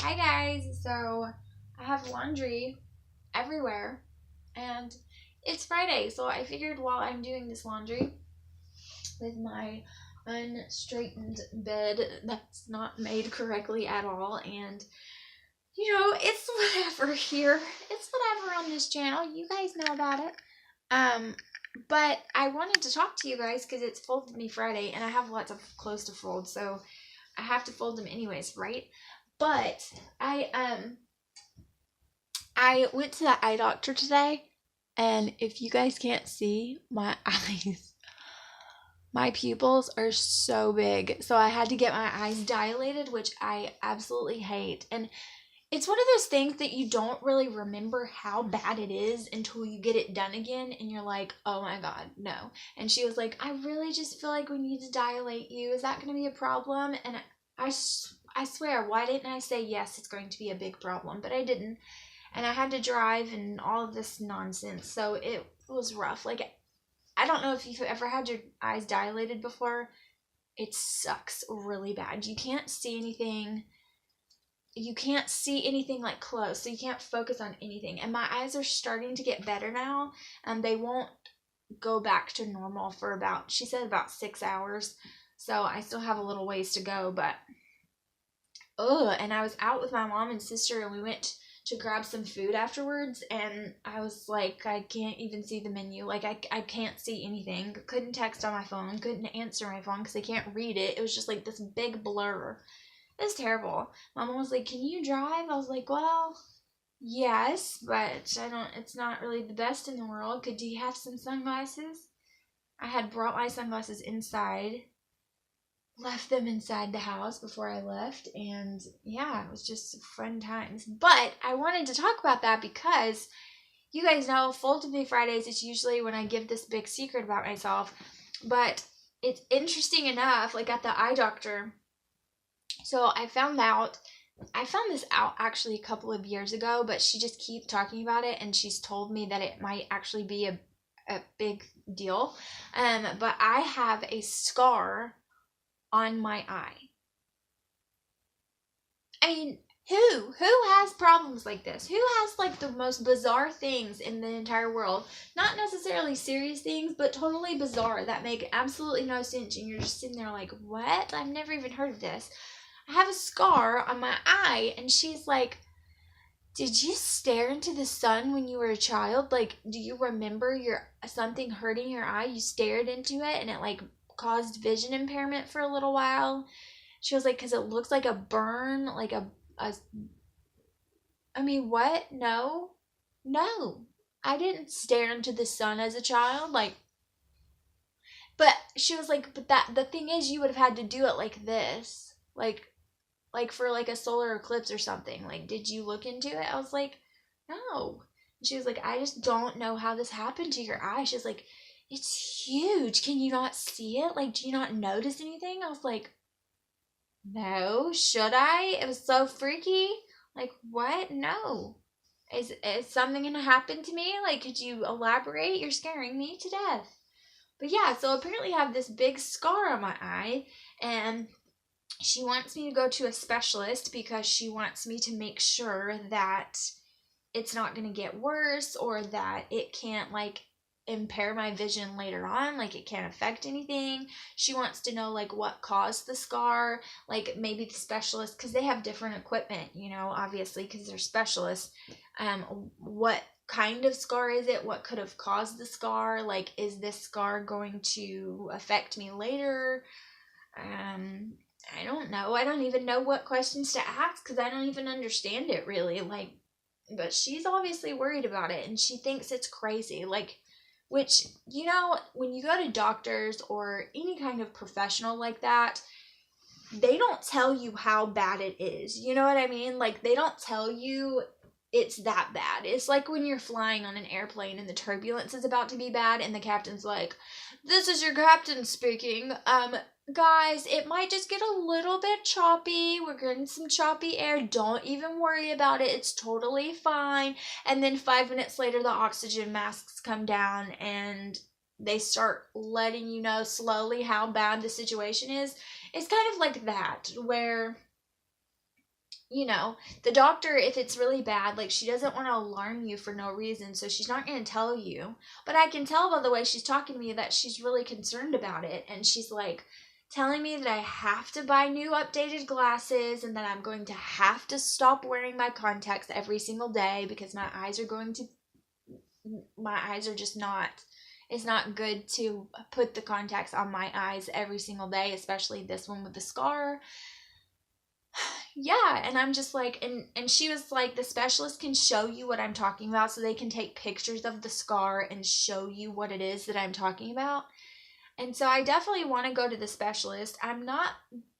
Hi guys, so I have laundry everywhere and it's Friday, so I figured while I'm doing this laundry with my unstraightened bed that's not made correctly at all, and it's whatever here. It's whatever on this channel. You guys know about it. Um, but I wanted to talk to you guys because it's Fold Me Friday and I have lots of clothes to fold, so I have to fold them anyways, right? But I went to the eye doctor today, and if you guys can't see my eyes, my pupils are so big. So I had to get my eyes dilated, which I absolutely hate. And it's one of those things that you don't really remember how bad it is until you get it done again and you're like, oh my God, no. And she was like, I really just feel like we need to dilate you. Is that going to be a problem? And I swear, why didn't I say yes, it's going to be a big problem? But I didn't. And I had to drive and all of this nonsense. So it was rough. Like, I don't know if you've ever had your eyes dilated before. It sucks really bad. You can't see anything. You can't see anything like close, so you can't focus on anything. And my eyes are starting to get better now, and they won't go back to normal for about, she said, about 6 hours. So I still have a little ways to go, but and I was out with my mom and sister, and we went to grab some food afterwards, and I was like, I can't even see the menu. Like, I can't see anything. Couldn't text on my phone, couldn't answer my phone because I can't read it. It was just like this big blur. It was terrible. Mama was like, can you drive? I was like, well, yes, but it's not really the best in the world. Do you have some sunglasses? I had brought my sunglasses inside, left them inside the house before I left, and yeah, it was just fun times. But I wanted to talk about that because you guys know Fold Me Fridays is usually when I give this big secret about myself. But it's interesting enough, like at the eye doctor. So I found this out actually a couple of years ago, but she just keeps talking about it, and she's told me that it might actually be a big deal. But I have a scar on my eye. I mean, who has problems like this? Who has like the most bizarre things in the entire world? Not necessarily serious things, but totally bizarre that make absolutely no sense, and you're just sitting there like, what? I've never even heard of this. I have a scar on my eye, and she's like, did you stare into the sun when you were a child? Like, do you remember something hurting your eye? You stared into it and it like caused vision impairment for a little while. She was like, because it looks like a burn, like a. I mean, what? No, no. I didn't stare into the sun as a child. Like, but she was like, but the thing is, you would have had to do it like this, like for like a solar eclipse or something. Like, did you look into it? I was like, no. And she was like, I just don't know how this happened to your eye. She was like, it's huge. Can you not see it? Like, do you not notice anything? I was like, no. Should I? It was so freaky. Like, what? No. Is something gonna happen to me? Like, could you elaborate? You're scaring me to death. But yeah, so apparently I have this big scar on my eye, and she wants me to go to a specialist because she wants me to make sure that it's not going to get worse, or that it can't like impair my vision later on, like it can't affect anything. She wants to know like what caused the scar, like maybe the specialist, because they have different equipment, obviously, because they're specialists. What kind of scar is it? What could have caused the scar? Like, is this scar going to affect me later? I don't know. I don't even know what questions to ask because I don't even understand it really. Like, but she's obviously worried about it, and she thinks it's crazy. Like, which, when you go to doctors or any kind of professional like that, they don't tell you how bad it is. You know what I mean? Like, they don't tell you it's that bad. It's like when you're flying on an airplane and the turbulence is about to be bad, and the captain's like, this is your captain speaking. Guys, it might just get a little bit choppy. We're getting some choppy air. Don't even worry about it. It's totally fine. And then 5 minutes later, the oxygen masks come down and they start letting you know slowly how bad the situation is. It's kind of like that, where you know, the doctor, if it's really bad, like, she doesn't want to alarm you for no reason, so she's not going to tell you. But I can tell by the way she's talking to me that she's really concerned about it. And she's like telling me that I have to buy new updated glasses and that I'm going to have to stop wearing my contacts every single day because my eyes are just not, it's not good to put the contacts on my eyes every single day, especially this one with the scar. Yeah, and I'm just like, and she was like, the specialist can show you what I'm talking about, so they can take pictures of the scar and show you what it is that I'm talking about. And so I definitely want to go to the specialist. I'm not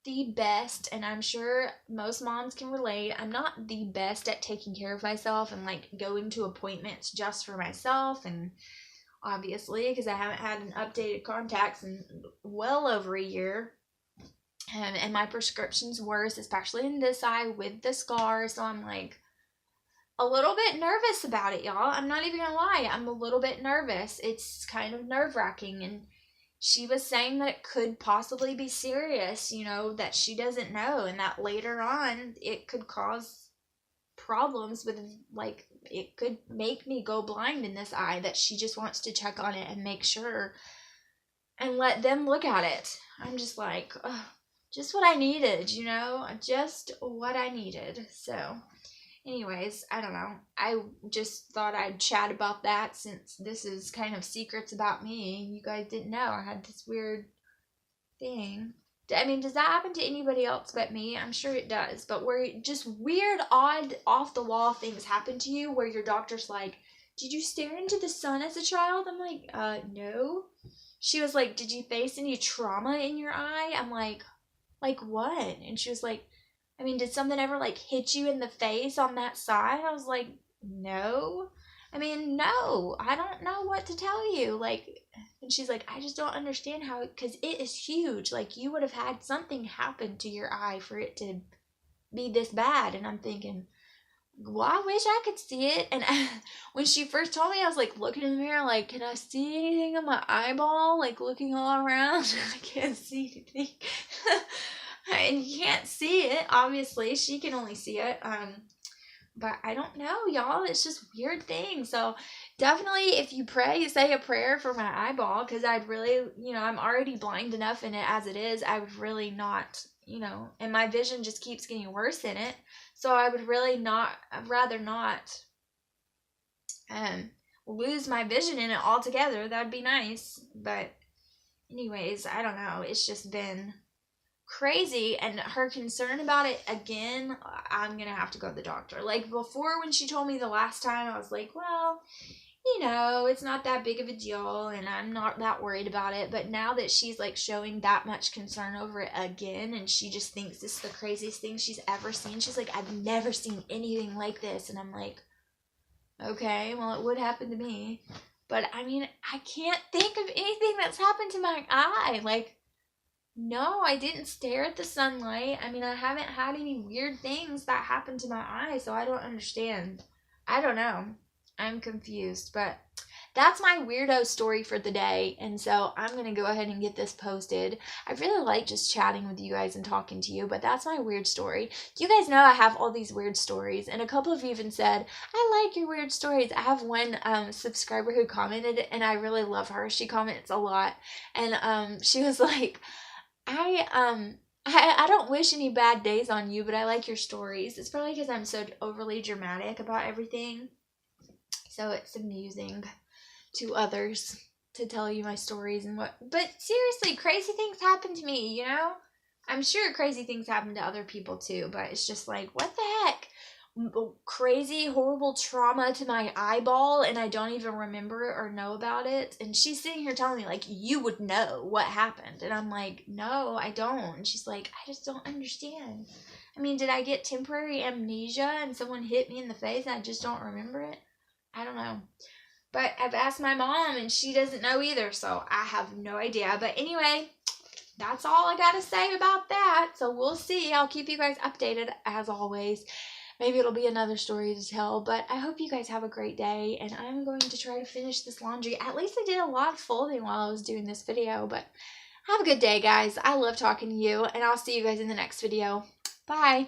the best, and I'm sure most moms can relate. I'm not the best at taking care of myself and like going to appointments just for myself, and obviously because I haven't had an updated contacts in well over a year. And my prescription's worse, especially in this eye with the scar. So I'm like a little bit nervous about it, y'all. I'm not even gonna lie. I'm a little bit nervous. It's kind of nerve-wracking. And she was saying that it could possibly be serious, you know, that she doesn't know. And that later on, it could cause problems with, like, it could make me go blind in this eye, that she just wants to check on it and make sure and let them look at it. I'm just like, ugh. Just what I needed, you know, just what I needed. So anyways, I don't know. I just thought I'd chat about that since this is kind of secrets about me. You guys didn't know I had this weird thing. I mean, does that happen to anybody else but me? I'm sure it does. But where just weird, odd, off the wall things happen to you where your doctor's like, did you stare into the sun as a child? I'm like, no. She was like, did you face any trauma in your eye? I'm like what? And she was like, I mean, did something ever like hit you in the face on that side? I was like, no. I mean, no, I don't know what to tell you. Like, and she's like, I just don't understand how, because it is huge. Like, you would have had something happen to your eye for it to be this bad. And I'm thinking, well, I wish I could see it. And when she first told me, I was like looking in the mirror, like, can I see anything on my eyeball? Like looking all around. I can't see anything. And you can't see it, obviously. She can only see it. But I don't know, y'all. It's just weird things. So definitely, if you pray, say a prayer for my eyeball, because I'd really, you know, I'm already blind enough in it as it is. I would really not, you know, and my vision just keeps getting worse in it. So I would really not, I'd rather not lose my vision in it altogether. That'd be nice. But anyways, I don't know. It's just been crazy, and her concern about it again, I'm gonna have to go to the doctor. Like before, when she told me the last time, I was like, well, you know, it's not that big of a deal and I'm not that worried about it. But now that she's like showing that much concern over it again, and she just thinks this is the craziest thing she's ever seen, she's like, I've never seen anything like this. And I'm like, okay, well, it would happen to me. But I mean, I can't think of anything that's happened to my eye. Like, no, I didn't stare at the sunlight. I mean, I haven't had any weird things that happened to my eye, so I don't understand. I don't know. I'm confused, but that's my weirdo story for the day, and so I'm going to go ahead and get this posted. I really like just chatting with you guys and talking to you, but that's my weird story. You guys know I have all these weird stories, and a couple of you even said, I like your weird stories. I have one subscriber who commented, and I really love her. She comments a lot, and she was like, I don't wish any bad days on you, but I like your stories. It's probably because I'm so overly dramatic about everything. So it's amusing to others to tell you my stories and what. But seriously, crazy things happen to me, you know? I'm sure crazy things happen to other people too, but it's just like, what the heck? Crazy, horrible trauma to my eyeball, and I don't even remember it or know about it. And she's sitting here telling me, like, you would know what happened. And I'm like, no, I don't. And she's like, I just don't understand. I mean, did I get temporary amnesia and someone hit me in the face and I just don't remember it? I don't know. But I've asked my mom and she doesn't know either, so I have no idea. But anyway, that's all I gotta say about that. So we'll see. I'll keep you guys updated as always. Maybe it'll be another story to tell, but I hope you guys have a great day, and I'm going to try to finish this laundry. At least I did a lot of folding while I was doing this video, but have a good day, guys. I love talking to you, and I'll see you guys in the next video. Bye.